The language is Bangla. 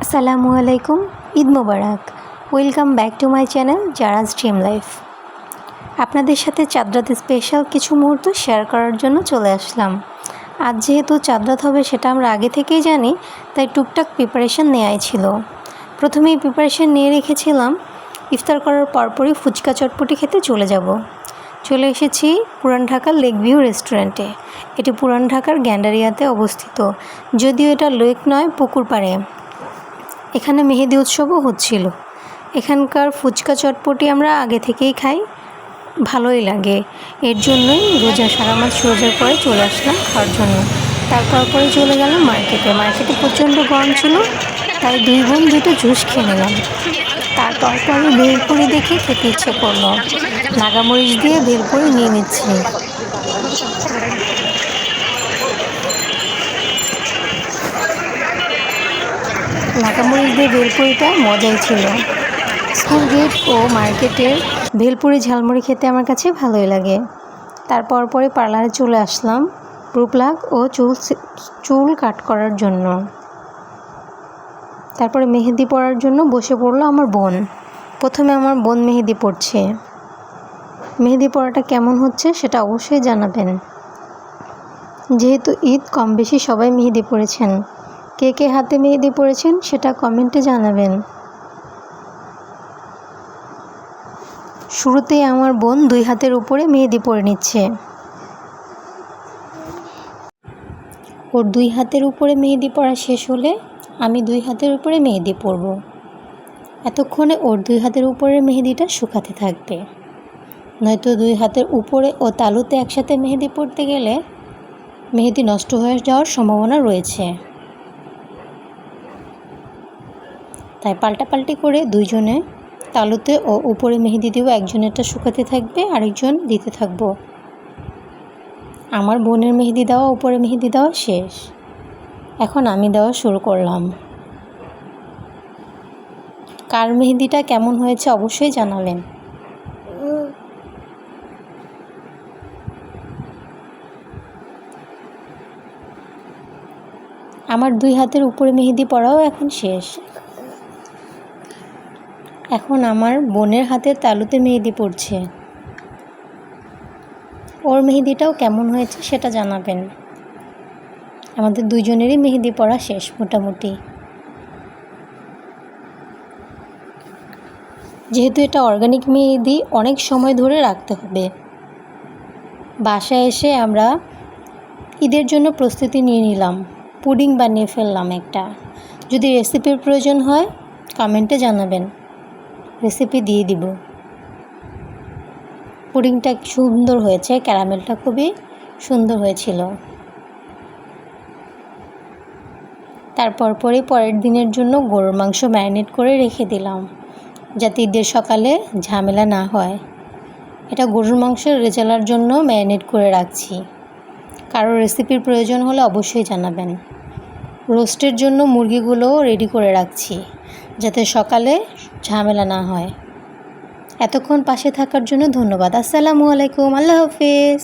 আসসালামু আলাইকুম, ঈদ মোবারক। Welcome back to my channel Zara's dream life. আপনাদের সাথে চাঁদ রাতে স্পেশাল কিছু মুহূর্ত শেয়ার করার জন্য চলে আসলাম। আজ যেহেতু চাঁদ রাত হবে সেটা আমরা আগে থেকেই জানি, তাই টুকটাক প্রিপারেশান নেওয়াই ছিল। প্রথমেই প্রিপারেশান নিয়ে রেখেছিলাম ইফতার করার পরপরই ফুচকা চটপটি খেতে চলে এসেছি পুরান ঢাকার লেক ভিউ রেস্টুরেন্টে। এটি পুরান ঢাকার গ্যান্ডারিয়াতে অবস্থিত, যদিও এটা লেক নয়, পুকুর পাড়ে। এখানে মেহেদি উৎসবও হচ্ছিল। এখানকার ফুচকা চটপটি আমরা আগে থেকেই খাই, ভালোই লাগে। এর জন্যই সারা মাস রোজার পরে চলে আসলাম খাওয়ার জন্য। তারপরে চলে গেলাম মার্কেটে প্রচণ্ড গরম ছিল, তাই দুই বোন দুটো জুস খেয়ে নিলাম। তারপরে ভেলপুরি দেখে খেতে ইচ্ছে করলো, নাগামরিচ দিয়ে ভেলপুরি নিয়ে নিচ্ছি। নাগামরিচ দিয়ে ভেলপুরিটা মজাই ছিল। স্কুল গেট ও মার্কেটের ভেলপুরি ঝালমুড়ি খেতে আমার কাছে ভালোই লাগে। পরে পার্লারে চলে আসলাম ব্রু প্লাগ ও চুল কাট করার জন্য। তারপরে মেহেদি পরার জন্য বসে পড়লো আমার বোন। প্রথমে আমার বোন মেহেদি পড়ছে। মেহেদি পরাটা কেমন হচ্ছে সেটা অবশ্যই জানাবেন। যেহেতু ঈদ, কম বেশি সবাই মেহেদি পরেছেন। কে হাতে মেহেদি পরেছেন সেটা কমেন্টে জানাবেন। শুরুতেই আমার বোন দুই হাতের উপরে মেহেদি পরে নিচ্ছে। ওর দুই হাতের উপরে মেহেদি পরা শেষ হলে আমি দুই হাতের উপরে মেহেদি পরব। এতক্ষণে ওর দুই হাতের উপরে মেহেদিটা শুকাতে থাকবে, নয়তো দুই হাতের উপরে ও তালুতে একসাথে মেহেদি পরতে গেলে মেহেদি নষ্ট হয়ে যাওয়ার সম্ভাবনা রয়েছে। তাই পাল্টাপাল্টি করে দুইজনে তালুতে ও উপরে মেহেদি দেব। একজনেরটা শুকাতে থাকবে, আরেকজন দিতে থাকবো। আমার বোনের মেহেদি দেওয়া, উপরে মেহেদি দেওয়া শেষ। এখন আমি দেওয়া শুরু করলাম। কার মেহেদিটা কেমন হয়েছে অবশ্যই জানাবেন। আমার দুই হাতের উপরে মেহেদি পরাও এখন শেষ। এখন আমার বোনের হাতের তালুতে মেহেদি পড়ছে। ওর মেহেদিটাও কেমন হয়েছে সেটা জানাবেন। আমাদের দুইজনেরই মেহেদি পরা শেষ মোটামুটি। যেহেতু এটা অর্গানিক মেহেদি, অনেক সময় ধরে রাখতে হবে। বাসায় এসে আমরা ঈদের জন্য প্রস্তুতি নিয়ে নিলাম, পুডিং বানিয়ে ফেললাম একটা। যদি রেসিপির প্রয়োজন হয় কমেন্টে জানাবেন, রেসিপি দিয়ে দিব। পুডিংটা সুন্দর হয়েছে, ক্যারামেলটা খুবই সুন্দর হয়েছিল। পরের দিনের জন্য গরুর মাংস ম্যারিনেট করে রেখে দিলাম, যাতে ঈদের সকালে ঝামেলা না হয়। এটা গরুর মাংসের রেজালার জন্য ম্যারিনেট করে রাখছি। কারো রেসিপির প্রয়োজন হলে অবশ্যই জানাবেন। রোস্টের জন্য মুরগিগুলোও রেডি করে রাখছি, যাতে সকালে ঝামেলা না হয়। এতক্ষণ পাশে থাকার জন্য ধন্যবাদ। আসসালামু আলাইকুম, আল্লাহ হাফেজ।